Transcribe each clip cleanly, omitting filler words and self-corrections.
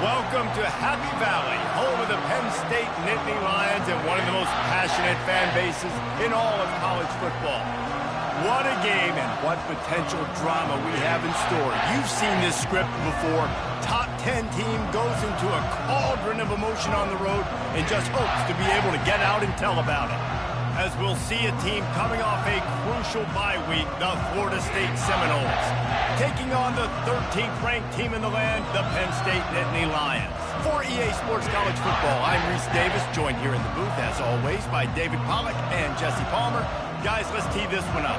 Welcome to Happy Valley, home of the Penn State Nittany Lions and one of the most passionate fan bases in all of college football. What a game and what potential drama we have in store. You've seen this script before. Top 10 team goes into a cauldron of emotion on the road and just hopes to be able to get out and tell about it. As we'll see a team coming off a crucial bye week, the Florida State Seminoles, taking on the 13th ranked team in the land, the Penn State Nittany Lions. For EA Sports College Football, I'm Reese Davis, joined here in the booth, as always, by David Pollack and Jesse Palmer. Guys, let's tee this one up.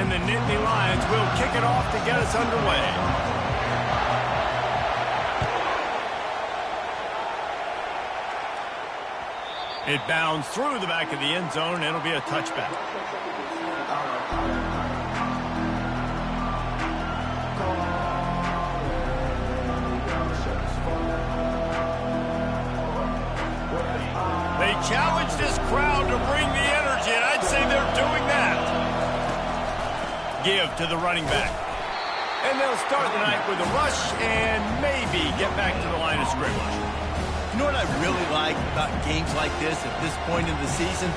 And the Nittany Lions will kick it off to get us underway. It bounds through the back of the end zone, and it'll be a touchback. They challenge this crowd to bring the energy, and I'd say they're doing that. Give to the running back. And they'll start the night with a rush and maybe get back to the line of scrimmage. You know what I really like about games like this at this point in the season?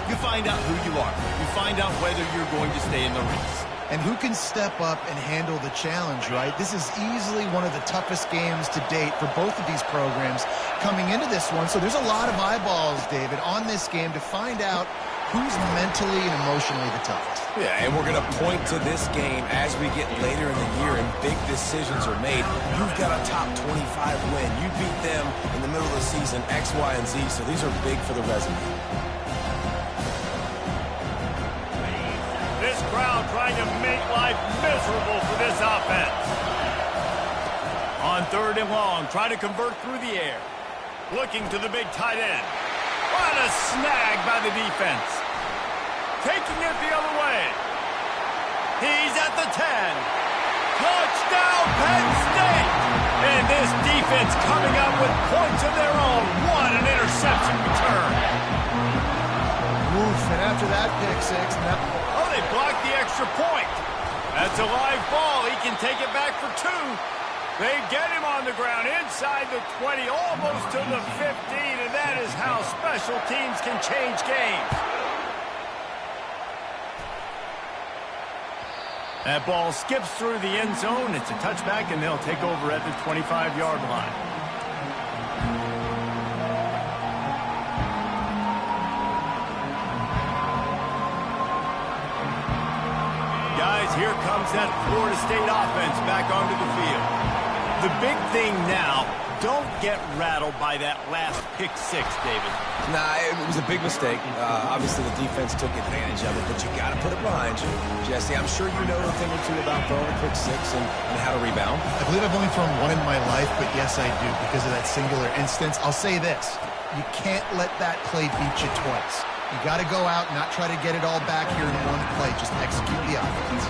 You find out who you are. You find out whether you're going to stay in the race. And who can step up and handle the challenge, right? This is easily one of the toughest games to date for both of these programs coming into this one. So there's a lot of eyeballs, David, on this game to find out who's mentally and emotionally the toughest. Yeah, and we're going to point to this game as we get later in the year and big decisions are made. You've got a top 25 win. You beat them in the middle of the season, X, Y, and Z, so these are big for the resume. This crowd trying to make life miserable for this offense. On 3rd and long, trying to convert through the air. Looking to the big tight end. What a snag by the defense. Taking it the other way. He's at the 10. Touchdown, Penn State! And this defense coming up with points of their own. What an interception return. Oof, and after that pick six, oh, they blocked the extra point. That's a live ball. He can take it back for 2. They get him on the ground inside the 20, almost to the 15, and that is how special teams can change games. That ball skips through the end zone. It's a touchback, and they'll take over at the 25-yard line. Guys, here comes that Florida State offense back onto the field. The big thing now, don't get rattled by that last pick six, David. Nah, it was a big mistake. Obviously, the defense took advantage of it, but you got to put it behind you. Jesse, I'm sure you know a thing or two about throwing a pick six and how to rebound. I believe I've only thrown one in my life, but yes, I do because of that singular instance. I'll say this. You can't let that play beat you twice. You got to go out and not try to get it all back here in one play. Just execute the offense.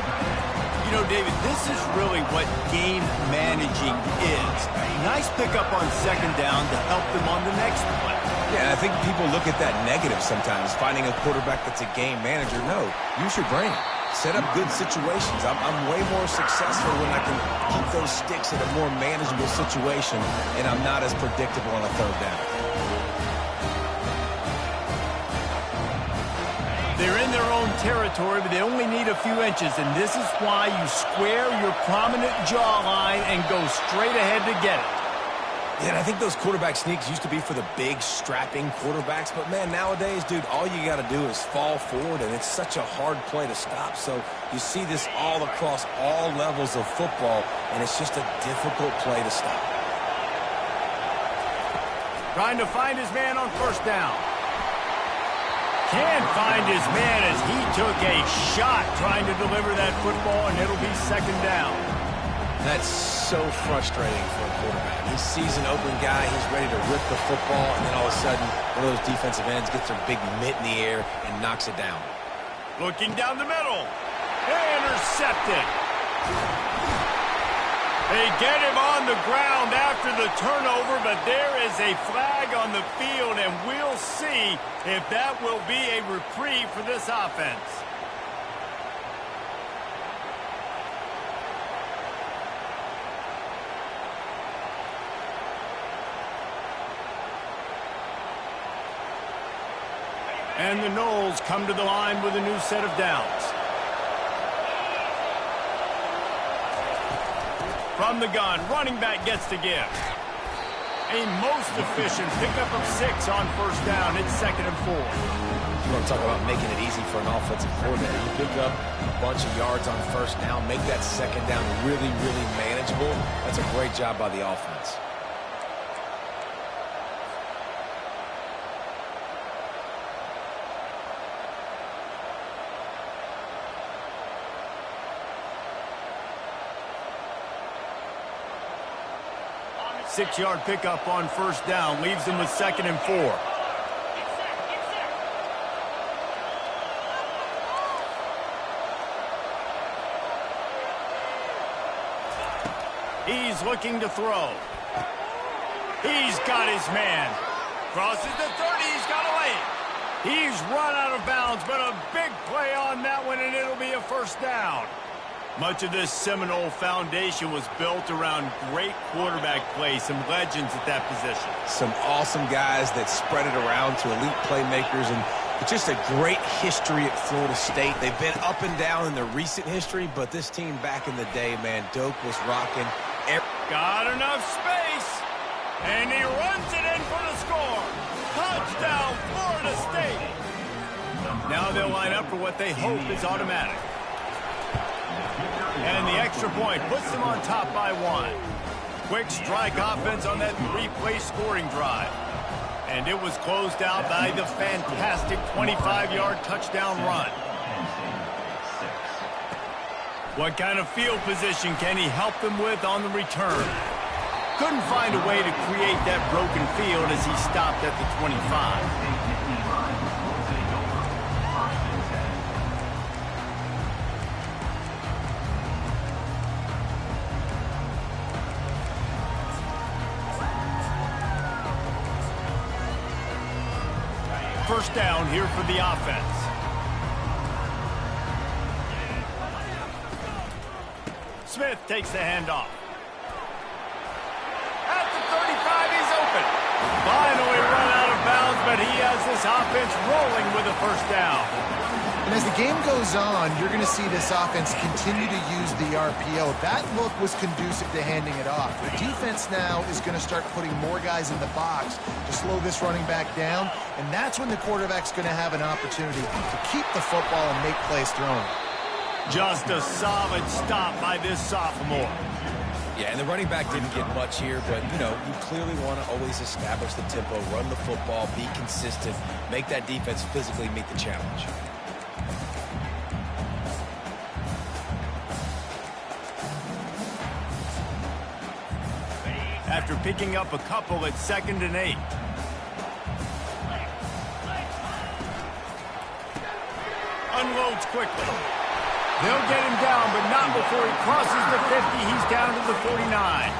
You know, David, this is really what game managing is. Nice pickup on second down to help them on the next play. Yeah, I think people look at that negative sometimes, finding a quarterback that's a game manager. No, use your brain. Set up good situations. I'm way more successful when I can keep those sticks in a more manageable situation, and I'm not as predictable on a third down. They're in their own territory, but they only need a few inches, and this is why you square your prominent jawline and go straight ahead to get it. Yeah, and I think those quarterback sneaks used to be for the big, strapping quarterbacks, but, man, nowadays, dude, all you got to do is fall forward, and it's such a hard play to stop. So you see this all across all levels of football, and it's just a difficult play to stop. Trying to find his man on first down. Can't find his man as he took a shot trying to deliver that football, and it'll be second down. That's so frustrating for a quarterback. He sees an open guy, he's ready to rip the football, and then all of a sudden, one of those defensive ends gets their big mitt in the air and knocks it down. Looking down the middle. Intercepted. They get him on the ground after the turnover, but there is a flag on the field, and we'll see if that will be a reprieve for this offense. And the Noles come to the line with a new set of downs. From the gun, running back gets to give. A most efficient pickup of 6 on first down. It's 2nd and 4. You want to talk about making it easy for an offensive coordinator. You pick up a bunch of yards on first down, make that second down really, really manageable. That's a great job by the offense. Six-yard pickup on first down leaves them with 2nd and 4. He's looking to throw. He's got his man. Crosses the 30. He's got to lay it. He's run out of bounds, but a big play on that one, and it'll be a first down. Much of this Seminole foundation was built around great quarterback play, some legends at that position. Some awesome guys that spread it around to elite playmakers, and it's just a great history at Florida State. They've been up and down in their recent history, but this team back in the day, man, Doak was rocking. Got enough space, and he runs it in for the score. Touchdown, Florida State. Now they'll line up for what they hope is automatic. And the extra point puts them on top by 1. Quick strike offense on that 3-play scoring drive. And it was closed out by the fantastic 25-yard touchdown run. What kind of field position can he help them with on the return? couldn't find a way to create that broken field as he stopped at the 25. First down here for the offense. Smith takes the handoff. At the 35, he's open. Finally run out of bounds, but he has this offense rolling with a first down. And as the game goes on, you're going to see this offense continue to use the RPO. That look was conducive to handing it off. The defense now is going to start putting more guys in the box to slow this running back down, and that's when the quarterback's going to have an opportunity to keep the football and make plays throwing. Just a solid stop by this sophomore. Yeah, and the running back didn't get much here, but, you know, you clearly want to always establish the tempo, run the football, be consistent, make that defense physically meet the challenge. After picking up a couple at 2nd and 8. Unloads quickly. They'll get him down, but not before he crosses the 50. He's down to the 49.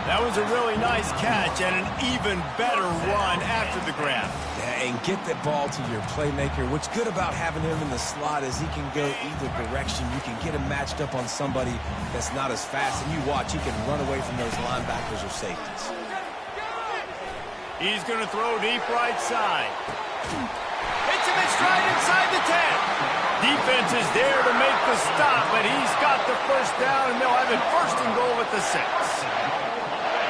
That was a really nice catch and an even better run after the grab. Yeah, and get that ball to your playmaker. What's good about having him in the slot is he can go either direction. You can get him matched up on somebody that's not as fast, and you watch, he can run away from those linebackers or safeties. He's going to throw deep right side. Hits him in stride inside the 10. Defense is there to make the stop, but he's got the first down, and they'll have it 1st and goal at the 6.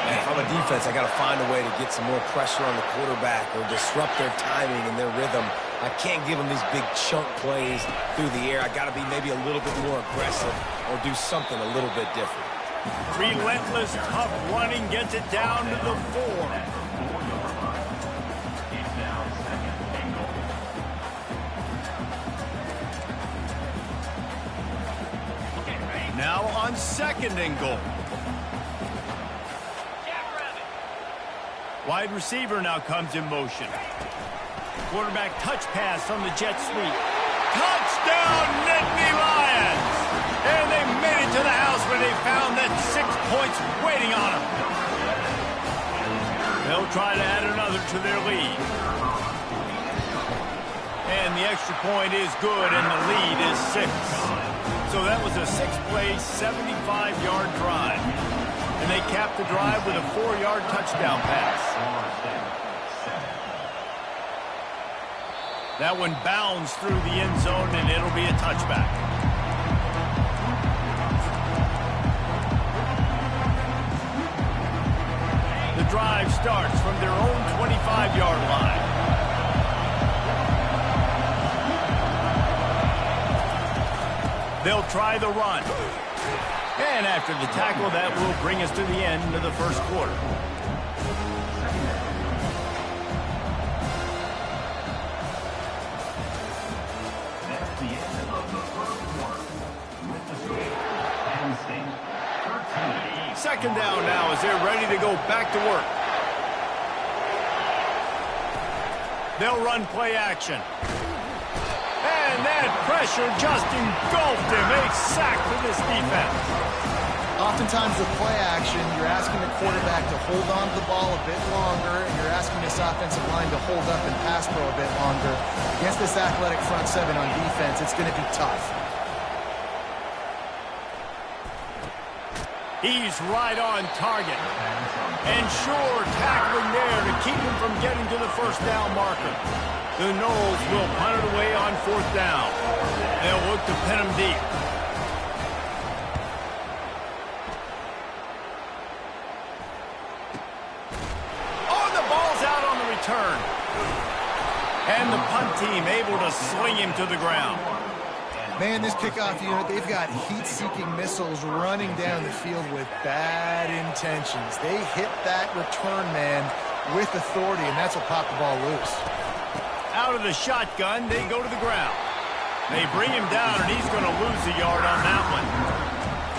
Man, if I'm a defense, I got to find a way to get some more pressure on the quarterback or disrupt their timing and their rhythm. I can't give them these big chunk plays through the air. I got to be maybe a little bit more aggressive or do something a little bit different. Relentless, tough running gets it down to the 4. Now on 2nd and goal. Wide receiver now comes in motion. Quarterback touch pass on the jet sweep. Touchdown, Nittany Lions! And they made it to the house where they found that 6 points waiting on them. They'll try to add another to their lead. And the extra point is good, and the lead is 6. So that was a 6-play, 75-yard drive. And they capped the drive with a 4-yard touchdown pass. That one bounds through the end zone, and it'll be a touchback. The drive starts from their own 25-yard line. They'll try the run. And after the tackle, that will bring us to the end of the 1st quarter. Second down now as they're ready to go back to work. They'll run play action. And that pressure just engulfed him. A sack for this defense. Oftentimes with play action, you're asking the quarterback to hold on to the ball a bit longer, and you're asking this offensive line to hold up and pass pro a bit longer. Against this athletic front 7 on defense, it's going to be tough. He's right on target. And sure, tackling there to keep him from getting to the first down marker. The Noles will punt it away on 4th down. They'll look to pin him deep. Oh, the ball's out on the return. And the punt team able to sling him to the ground. Man, this kickoff unit, they've got heat-seeking missiles running down the field with bad intentions. They hit that return man with authority, and that's what popped the ball loose. Out of the shotgun, they go to the ground. They bring him down, and he's going to lose a yard on that one.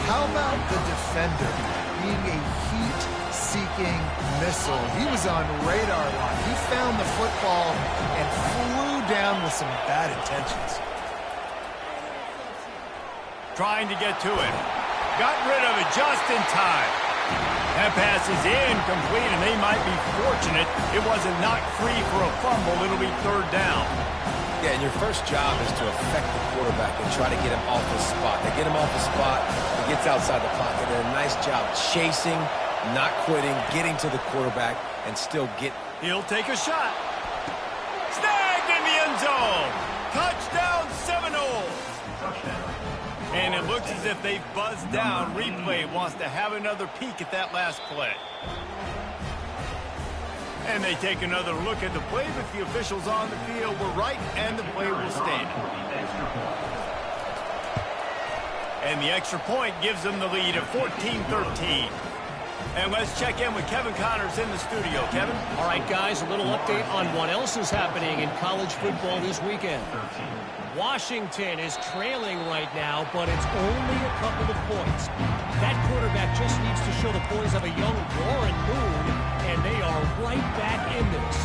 How about the defender being a heat-seeking striking missile. He was on radar lock. He found the football and flew down with some bad intentions. Trying to get to it. Got rid of it just in time. That pass is incomplete, and they might be fortunate it wasn't knocked free for a fumble. It'll be third down. Yeah, and your first job is to affect the quarterback and try to get him off his spot. They get him off the spot, he gets outside the pocket. They did a nice job chasing, not quitting, getting to the quarterback, and still get. He'll take a shot. Snagged in the end zone. Touchdown, Seminoles. And it looks as if they buzzed down. Replay wants to have another peek at that last play. And they take another look at the play, but the officials on the field were right, and the play will stand. And the extra point gives them the lead at 14-13. And let's check in with Kevin Connors in the studio. Kevin? All right, guys, a little update on what else is happening in college football this weekend. Washington is trailing right now, but it's only a couple of points. That quarterback just needs to show the boys of a young Warren Moon, and they are right back in this.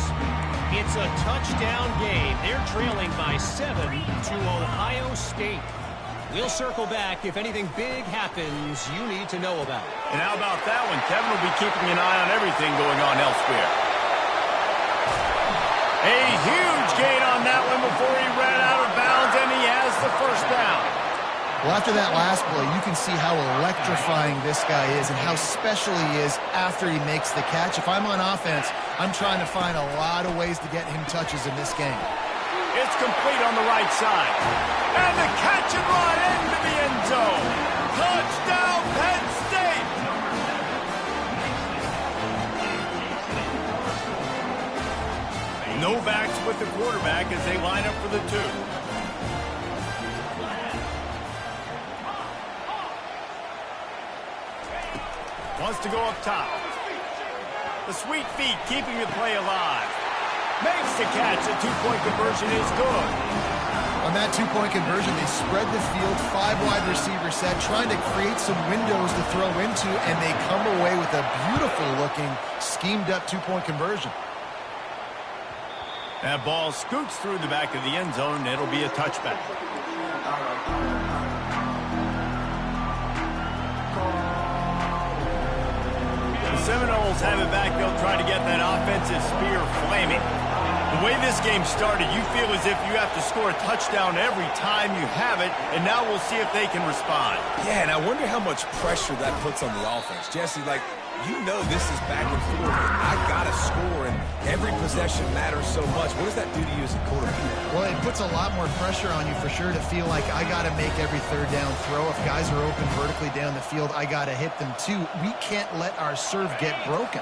It's a touchdown game. They're trailing by 7 to Ohio State. We'll circle back if anything big happens you need to know about. And how about that one? Kevin will be keeping an eye on everything going on elsewhere. A huge gain on that one before he ran out of bounds, and he has the first down. Well, after that last play, you can see how electrifying this guy is and how special he is after he makes the catch. If I'm on offense, I'm trying to find a lot of ways to get him touches in this game. It's complete on the right side. And the catch and run into the end zone. Touchdown, Penn State! No backs with the quarterback as they line up for the two. Wants to go up top. The sweet feet keeping the play alive. Makes the catch. The two-point conversion is good. On that two-point conversion, they spread the field, 5 wide receiver set, trying to create some windows to throw into, and they come away with a beautiful-looking, schemed-up two-point conversion. That ball scoots through the back of the end zone, and it'll be a touchback. The Seminoles have it back. They'll try to get that offensive spear flaming. The way this game started, you feel as if you have to score a touchdown every time you have it, and now we'll see if they can respond. Yeah, and I wonder how much pressure that puts on the offense. Jesse, like, you know this is back and forth. I got to score, and every possession matters so much. What does that do to you as a quarterback? Well, it puts a lot more pressure on you for sure to feel like I got to make every third down throw. If guys are open vertically down the field, I got to hit them too. We can't let our serve get broken.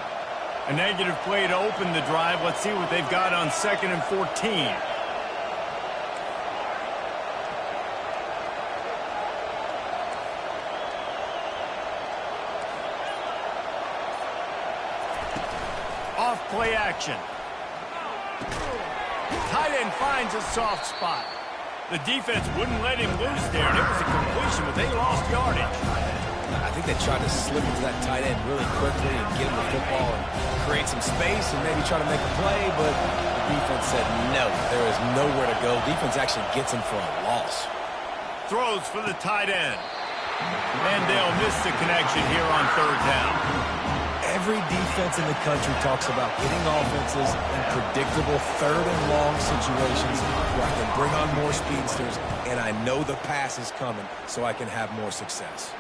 A negative play to open the drive. Let's see what they've got on 2nd and 14. Off play action. Tight end finds a soft spot. The defense wouldn't let him loose there, and it was a completion, but they lost yardage. I think they tried to slip into that tight end really quickly and get him the football and create some space and maybe try to make a play, but the defense said no, there is nowhere to go. Defense actually gets him for a loss. Throws for the tight end. And they'll miss the connection here on 3rd down. Every defense in the country talks about getting offenses in predictable 3rd and long situations where I can bring on more speedsters and I know the pass is coming so I can have more success.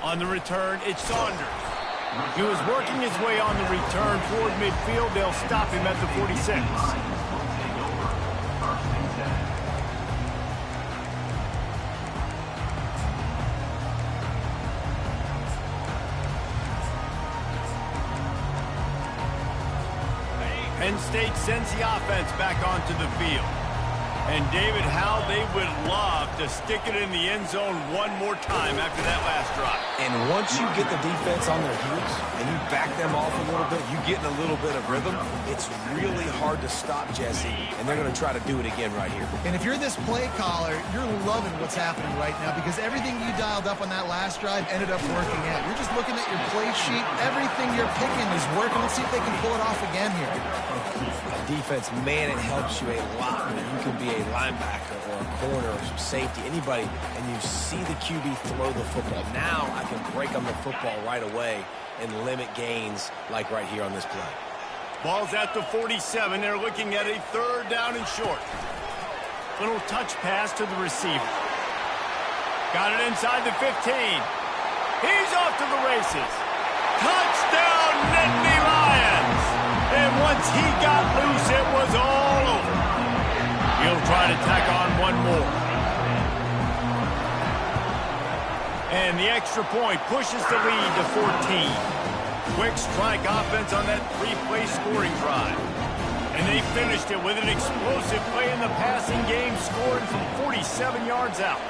On the return, it's Saunders. He was working his way on the return toward midfield. They'll stop him at the 46. Penn State sends the offense back onto the field. And, David, how they would love to stick it in the end zone one more time after that last drive. And once you get the defense on their heels and you back them off a little bit, you get in a little bit of rhythm, it's really hard to stop, Jesse, and they're going to try to do it again right here. And if you're this play caller, you're loving what's happening right now because everything you dialed up on that last drive ended up working out. You're just looking at your play sheet. Everything you're picking is working. Let's see if they can pull it off again here. Defense, man, it helps you a lot when you can be a linebacker or a corner or some safety, anybody, and you see the QB throw the football. Now I can break on the football right away and limit gains like right here on this play. Ball's at the 47. They're looking at a 3rd down and short. Little touch pass to the receiver. Got it inside the 15. He's off to the races. Touchdown, Nittany Lions! And once he got loose, it was all over. He'll try to tack on one more. And the extra point pushes the lead to 14. Quick strike offense on that 3-play scoring drive. And they finished it with an explosive play in the passing game, scoring from 47 yards out.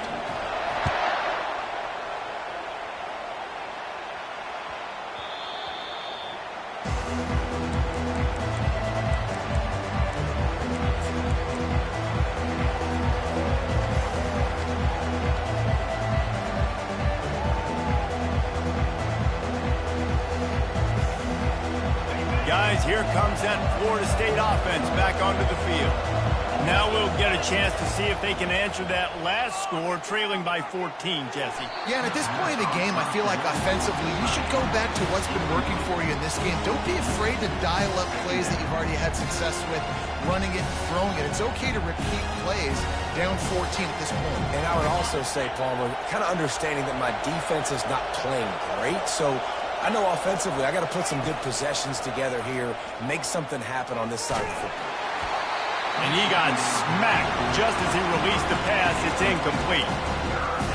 Guys, here comes that Florida State offense back onto the field. Now we'll get a chance to see if they can answer that last score, trailing by 14, Jesse. Yeah, and at this point of the game, I feel like offensively, you should go back to what's been working for you in this game. Don't be afraid to dial up plays that you've already had success with, running it, throwing it. It's okay to repeat plays down 14 at this point. And I would also say, Palmer, kind of understanding that my defense is not playing great, so I know offensively I got to put some good possessions together here, make something happen on this side of the football. And he got smacked just as he released the pass. It's incomplete.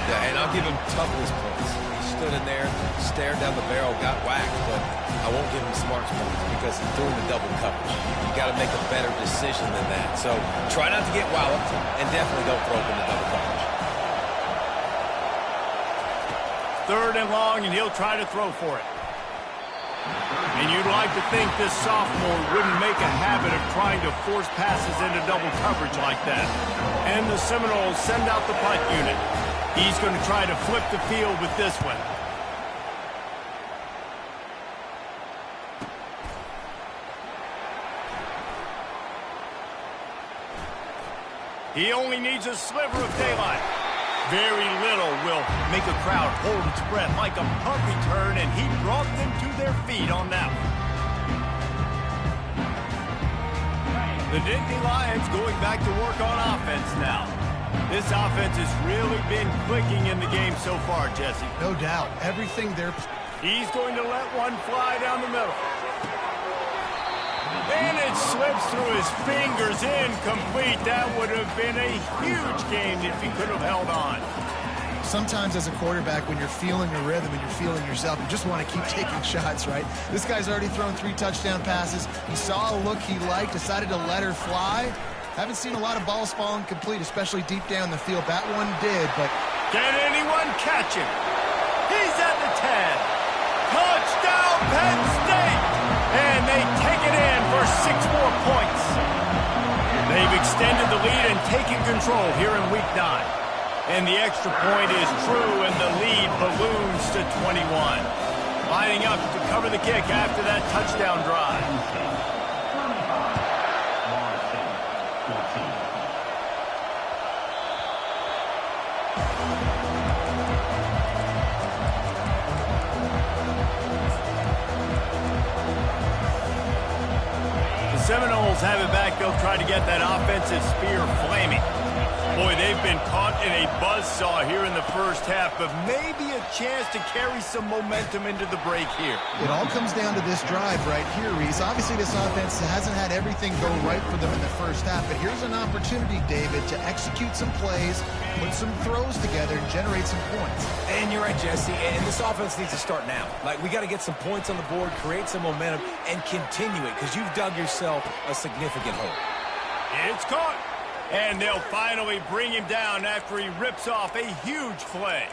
Yeah, and I'll give him toughness points. He stood in there, stared down the barrel, got whacked, but I won't give him smarts points because he's doing the double coverage. You got to make a better decision than that. So try not to get walloped, and definitely don't throw up in the double coverage. 3rd and long, and he'll try to throw for it. And you'd like to think this sophomore wouldn't make a habit of trying to force passes into double coverage like that. And the Seminoles send out the punt unit. He's going to try to flip the field with this one. He only needs a sliver of daylight. Very little will make a crowd hold its breath like a punt return, and he brought them to their feet on that one. The Nittany Lions going back to work on offense now. This offense has really been clicking in the game so far, Jesse. No doubt. Everything they're... He's going to let one fly down the middle. And it slips through his fingers, incomplete. That would have been a huge game if he could have held on. Sometimes as a quarterback, when you're feeling your rhythm and you're feeling yourself, you just want to keep taking shots, right? This guy's already thrown 3 touchdown passes. He saw a look he liked, decided to let her fly. Haven't seen a lot of balls falling complete, especially deep down the field. That one did, but... Can anyone catch him? He's at the 10. Touchdown, Penn State! And they take it in for 6 more points. They've extended the lead and taken control here in Week 9. And the extra point is true, and the lead balloons to 21. Lining up to cover the kick after that touchdown drive. The Seminoles have it back. They'll try to get that offensive spear flaming. Boy, they've been caught in a buzzsaw here in the first half, but maybe a chance to carry some momentum into the break here. It all comes down to this drive right here, Reese. Obviously, this offense hasn't had everything go right for them in the first half, but here's an opportunity, David, to execute some plays, put some throws together, and generate some points. And you're right, Jesse, and this offense needs to start now. Like, we got to get some points on the board, create some momentum, and continue it, because you've dug yourself a significant hole. It's caught. And they'll finally bring him down after he rips off a huge play.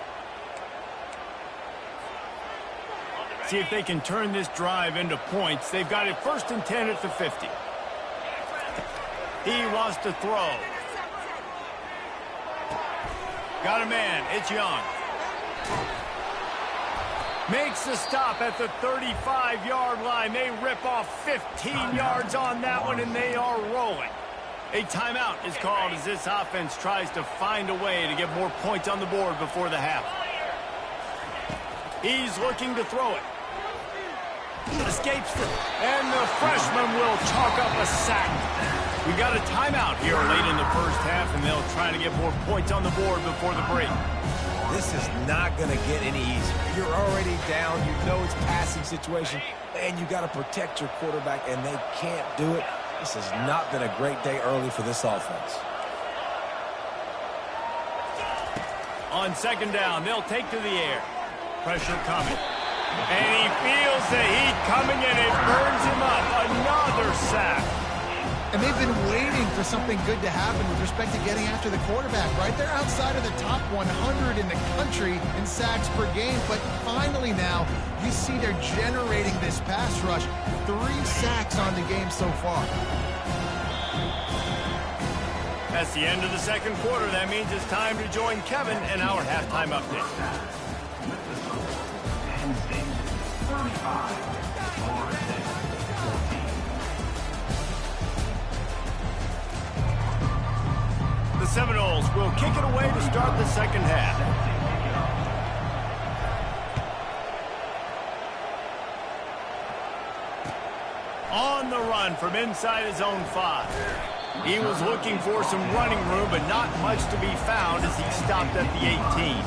See if they can turn this drive into points. They've got it 1st and 10 at the 50. He wants to throw. Got a man. It's Young. Makes the stop at the 35-yard line. They rip off 15 yards on that one, and they are rolling. A timeout is called as this offense tries to find a way to get more points on the board before the half. He's looking to throw it. Escapes it, and the freshman will chalk up a sack. We got a timeout here late in the first half, and they'll try to get more points on the board before the break. This is not going to get any easier. You're already down. You know it's passing situation, and you got to protect your quarterback, and they can't do it. This has not been a great day early for this offense. On 2nd down, they'll take to the air. Pressure coming. And he feels the heat coming, and it burns him up. Another sack. And they've been waiting for something good to happen with respect to getting after the quarterback, right? They're outside of the top 100 in the country in sacks per game, but finally now you see they're generating this pass rush. 3 sacks on the game so far. That's the end of the 2nd quarter. That means it's time to join Kevin in our halftime update. The Seminoles will kick it away to start the 2nd half. On the run from inside his own 5. He was looking for some running room, but not much to be found as he stopped at the 18.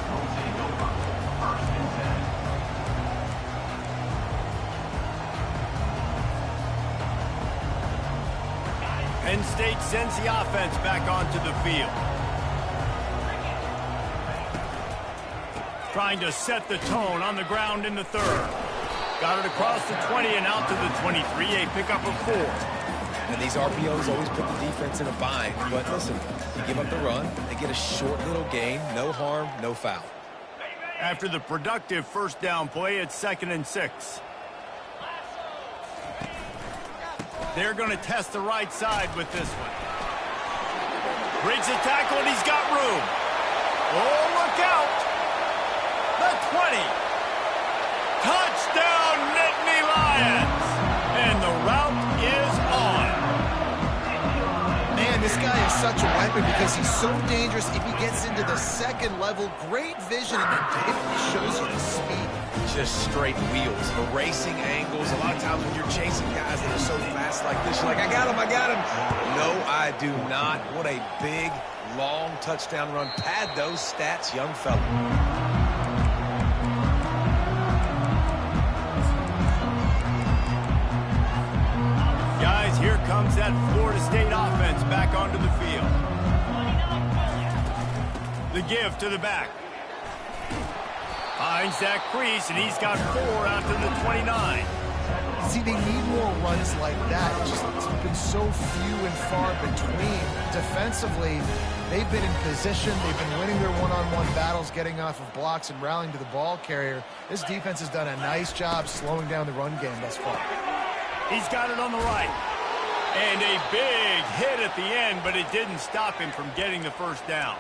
Penn State sends the offense back onto the field. Trying to set the tone on the ground in the 3rd. Got it across the 20 and out to the 23, a pickup of 4. And these RPOs always put the defense in a bind. But listen, you give up the run, they get a short little gain, no harm, no foul. After the productive 1st down play, it's 2nd and 6. They're going to test the right side with this one. Breaks the tackle, and he's got room. Oh, look out. The 20. Touchdown, Nittany Lions. And the route is on. Man, this guy is such a weapon because he's so dangerous if he gets into the 2nd level. Great vision, and it shows you the speed. Just straight wheels, erasing angles. A lot of times when you're chasing guys that are so fast like this, you're like, I got him, I got him. No, I do not. What a big, long touchdown run. Pad those stats, young fella. Guys, here comes that Florida State offense back onto the field. The give to the back. Finds that crease, and he's got 4 out to the 29. See, they need more runs like that. It's been so few and far between. Defensively, they've been in position. They've been winning their one-on-one battles, getting off of blocks and rallying to the ball carrier. This defense has done a nice job slowing down the run game thus far. He's got it on the right. And a big hit at the end, but it didn't stop him from getting the 1st down.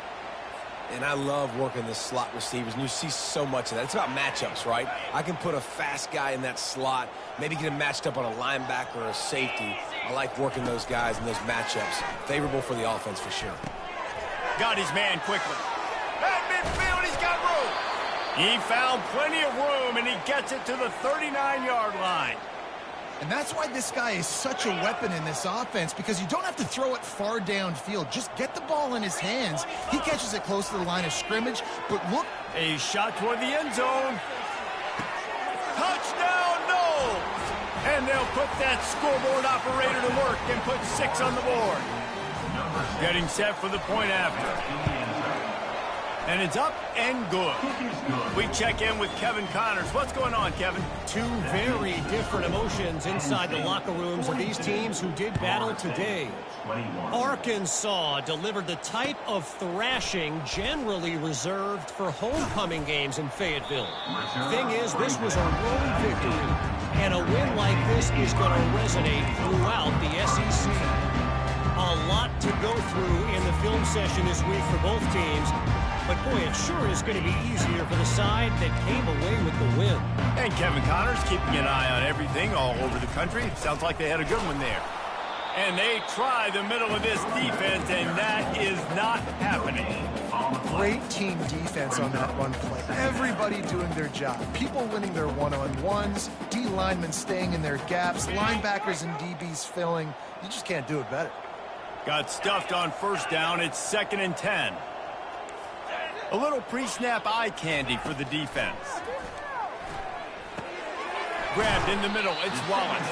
And I love working the slot receivers, and you see so much of that. It's about matchups, right? I can put a fast guy in that slot, maybe get him matched up on a linebacker or a safety. I like working those guys in those matchups. Favorable for the offense for sure. Got his man quickly. At midfield, he's got room. He found plenty of room, and he gets it to the 39-yard line. And that's why this guy is such a weapon in this offense, because you don't have to throw it far downfield. Just get the ball in his hands. He catches it close to the line of scrimmage, but look. A shot toward the end zone. Touchdown, no! And they'll put that scoreboard operator to work and put 6 on the board. Getting set for the point after. And it's up and good. We check in with Kevin Connors. What's going on, Kevin? Two very different emotions inside the locker rooms of these teams who did battle today. Arkansas delivered the type of thrashing generally reserved for homecoming games in Fayetteville. Thing is, this was a road victory, and a win like this is going to resonate throughout the SEC. A lot to go through in the film session this week for both teams. But, boy, it sure is going to be easier for the side that came away with the win. And Kevin Connors keeping an eye on everything all over the country. Sounds like they had a good one there. And they try the middle of this defense, and that is not happening. Great team defense on that run play. Everybody doing their job. People winning their one-on-ones, D linemen staying in their gaps, linebackers and DBs filling. You just can't do it better. Got stuffed on first down. It's 2nd and 10. A little pre-snap eye candy for the defense. Grabbed in the middle. It's Wallace.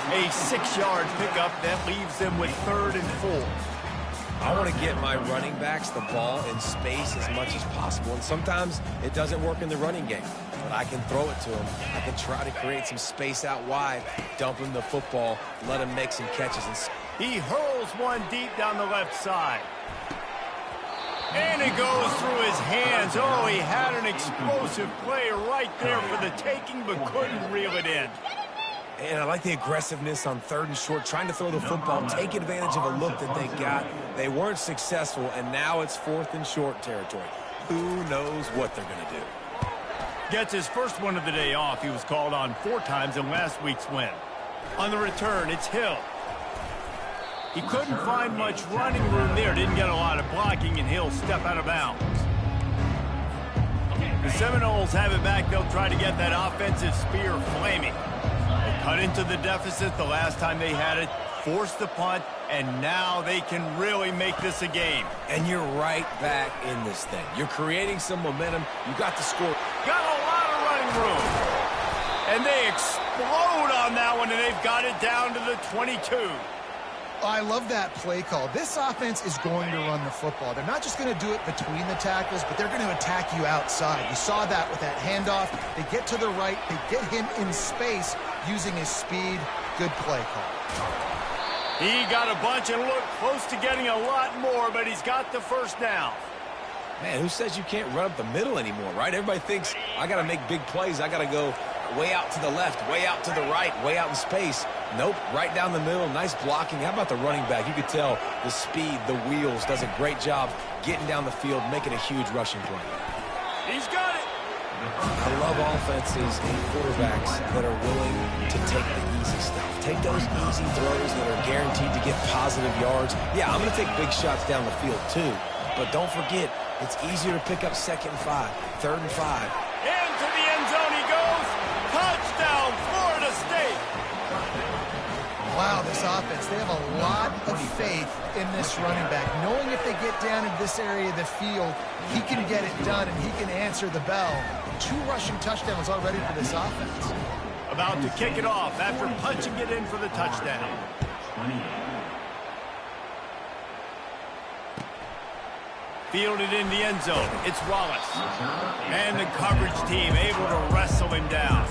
A 6-yard pickup that leaves them with 3rd and 4. I want to get my running backs the ball in space as much as possible. And sometimes it doesn't work in the running game. But I can throw it to him. I can try to create some space out wide, dump him the football, let him make some catches. He hurls one deep down the left side. And it goes through his hands. Oh, he had an explosive play right there for the taking, but couldn't reel it in. And I like the aggressiveness on 3rd and short, trying to throw the football, take advantage of a look that they got. They weren't successful, and now it's 4th and short territory. Who knows what they're going to do? Gets his first one of the day off. He was called on 4 times in last week's win. On the return, it's Hill. He couldn't find much running room there. Didn't get a lot of blocking, and Hill step out of bounds. The Seminoles have it back. They'll try to get that offensive spear flaming. They cut into the deficit the last time they had it, forced the punt, and now they can really make this a game. And you're right back in this thing. You're creating some momentum. You got the score. Got a lot of running room. And they explode on that one, and they've got it down to the 22. I love that play call. This offense is going to run the football. They're not just going to do it between the tackles, but they're going to attack you outside. You saw that with that handoff. They get to the right. They get him in space using his speed. Good play call. He got a bunch and looked close to getting a lot more, but he's got the first down. Man, who says you can't run up the middle anymore, right? Everybody thinks, I got to make big plays. I got to go way out to the left, way out to the right, way out in space. Nope, right down the middle. Nice blocking. How about the running back? You could tell the speed, the wheels, does a great job getting down the field, making a huge rushing play. He's got it. I love offenses and quarterbacks that are willing to take the easy stuff. Take those easy throws that are guaranteed to get positive yards. Yeah, I'm going to take big shots down the field too, but don't forget, it's easier to pick up 2nd and 5, 3rd and 5. Into the end zone he goes. Touchdown, Florida State. Wow, this offense, they have a lot of faith in this running back. Knowing if they get down in this area of the field, he can get it done and he can answer the bell. 2 rushing touchdowns already for this offense. About to kick it off after punching it in for the touchdown. Fielded in the end zone. It's Wallace. And the coverage team able to wrestle him down.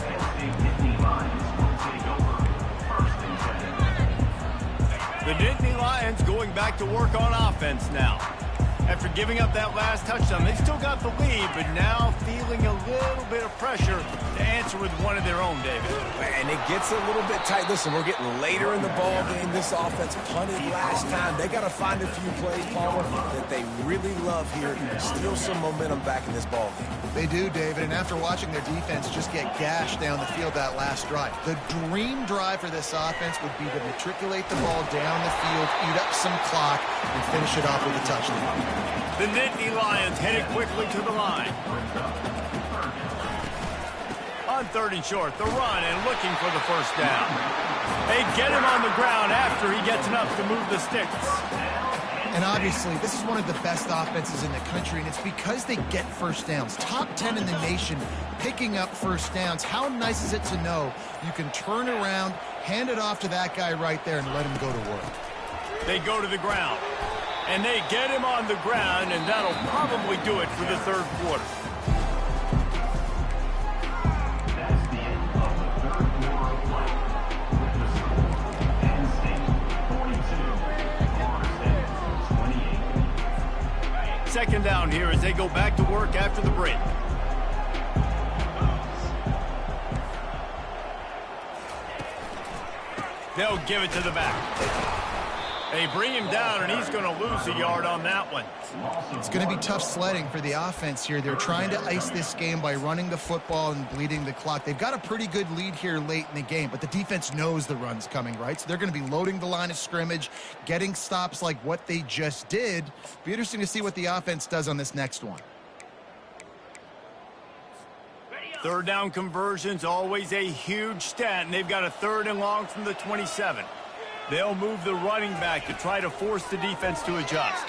The Nittany Lions going back to work on offense now. After giving up that last touchdown, they still got the lead, but now feeling a little bit of pressure to answer with one of their own, David. And it gets a little bit tight. Listen, we're getting later in the ball game. This offense punted last time. They got to find a few plays, Palmer, that they really love here and steal some momentum back in this ball game. They do, David, and after watching their defense just get gashed down the field that last drive, the dream drive for this offense would be to matriculate the ball down the field, eat up some clock, and finish it off with a touchdown. The Nittany Lions headed quickly to the line. On 3rd and short, the run and looking for the first down. They get him on the ground after he gets enough to move the sticks. And obviously, this is one of the best offenses in the country, and it's because they get first downs. Top 10 in the nation picking up first downs. How nice is it to know you can turn around, hand it off to that guy right there, and let him go to work. They go to the ground. And they get him on the ground, and that'll probably do it for the third quarter. That's the end of the third quarter of play. With the score, Penn State 42, Florida State 28. Second down here as they go back to work after the break. They'll give it to the back. They bring him down, and he's going to lose a yard on that one. It's going to be tough sledding for the offense here. They're trying to ice this game by running the football and bleeding the clock. They've got a pretty good lead here late in the game, but the defense knows the run's coming, right? So they're going to be loading the line of scrimmage, getting stops like what they just did. Be interesting to see what the offense does on this next one. Third down conversion's always a huge stat, and they've got a 3rd and long from the 27. They'll move the running back to try to force the defense to adjust.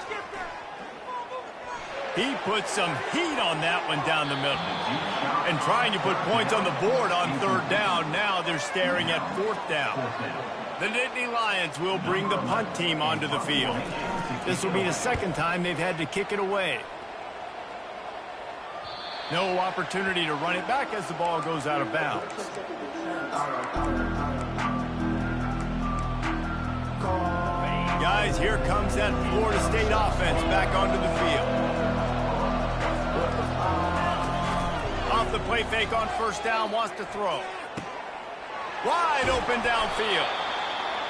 He puts some heat on that one down the middle. And trying to put points on the board on 3rd down. Now they're staring at 4th down. The Nittany Lions will bring the punt team onto the field. This will be the 2nd time they've had to kick it away. No opportunity to run it back as the ball goes out of bounds. Guys, here comes that Florida State offense back onto the field. Off the play fake on 1st down, wants to throw. Wide open downfield.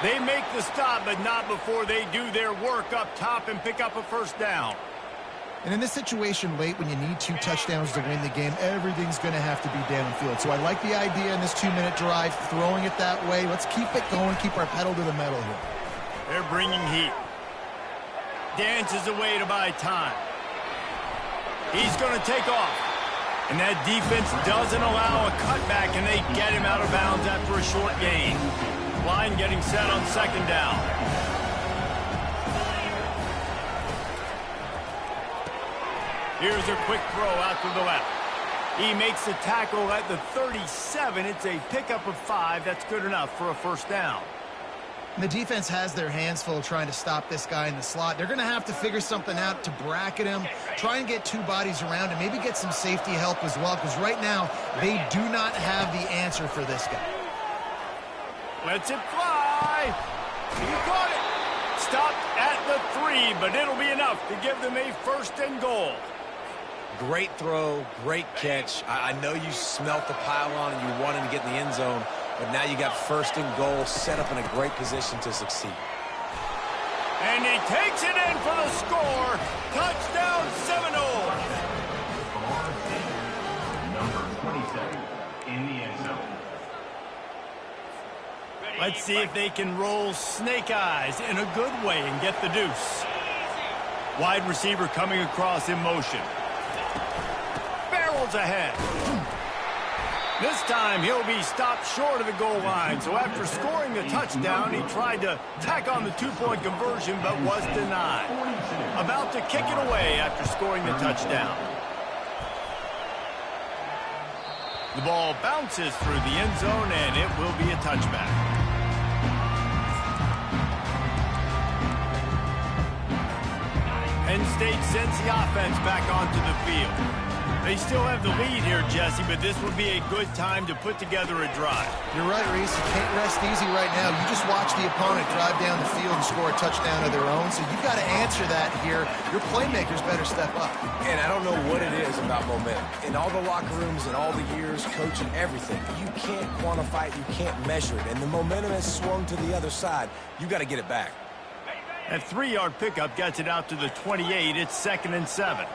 They make the stop, but not before they do their work up top and pick up a 1st down. And in this situation late, when you need 2 touchdowns to win the game, everything's going to have to be downfield. So I like the idea in this 2-minute drive, throwing it that way. Let's keep it going, keep our pedal to the metal here. They're bringing heat. Dances away to buy time. He's going to take off. And that defense doesn't allow a cutback, and they get him out of bounds after a short gain. Line getting set on 2nd down. Here's a quick throw out to the left. He makes the tackle at the 37. It's a pickup of 5. That's good enough for a 1st down. And the defense has their hands full trying to stop this guy in the slot. They're going to have to figure something out to bracket him, try and get 2 bodies around him, maybe get some safety help as well, because right now they do not have the answer for this guy. Lets it fly. He caught it. Stopped at the 3, but it'll be enough to give them a 1st and goal. Great throw, great catch. I know you smelt the pylon and you wanted to get in the end zone, but now you got 1st and goal set up in a great position to succeed. And he takes it in for the score. Touchdown Seminole. Number 27 in the end zone. Let's see if they can roll snake eyes in a good way and get the deuce. Wide receiver coming across in motion. Barrels ahead. This time he'll be stopped short of the goal line. So after scoring the touchdown, he tried to tack on the 2-point conversion but was denied. About to kick it away after scoring the touchdown. The ball bounces through the end zone and it will be a touchback. Penn State sends the offense back onto the field. They still have the lead here, Jesse, but this would be a good time to put together a drive. You're right, Reese. You can't rest easy right now. You just watch the opponent drive down the field and score a touchdown of their own, so you've got to answer that here. Your playmakers better step up. And I don't know what it is about momentum. In all the locker rooms and all the years, coaching, everything, you can't quantify it, you can't measure it. And the momentum has swung to the other side. You got to get it back. That 3-yard pickup gets it out to the 28. It's 2nd and 7.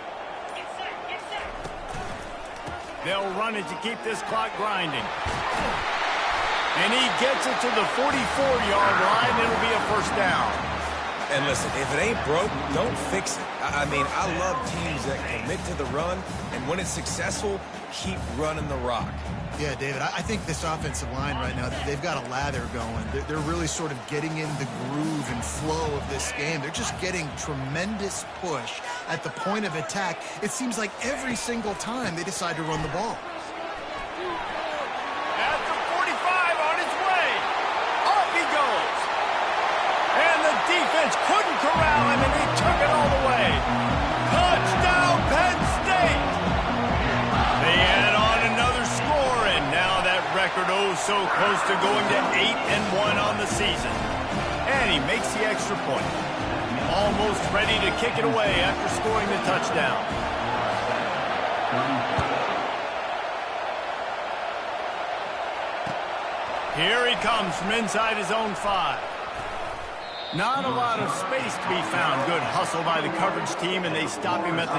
They'll run it to keep this clock grinding. And he gets it to the 44-yard line. It'll be a 1st down. And listen, if it ain't broke, don't fix it. I mean, I love teams that commit to the run, and when it's successful, keep running the rock. Yeah, David, I think this offensive line right now, they've got a lather going. They're really sort of getting in the groove and flow of this game. They're just getting tremendous push at the point of attack. It seems like every single time they decide to run the ball. At the 45 on his way. Off he goes. And the defense couldn't corral him, and he took it record oh so close to going to 8-1 on the season. And he makes the extra point. Almost ready to kick it away after scoring the touchdown. Here he comes from inside his own 5. Not a lot of space to be found. Good hustle by the coverage team, and they stop him at the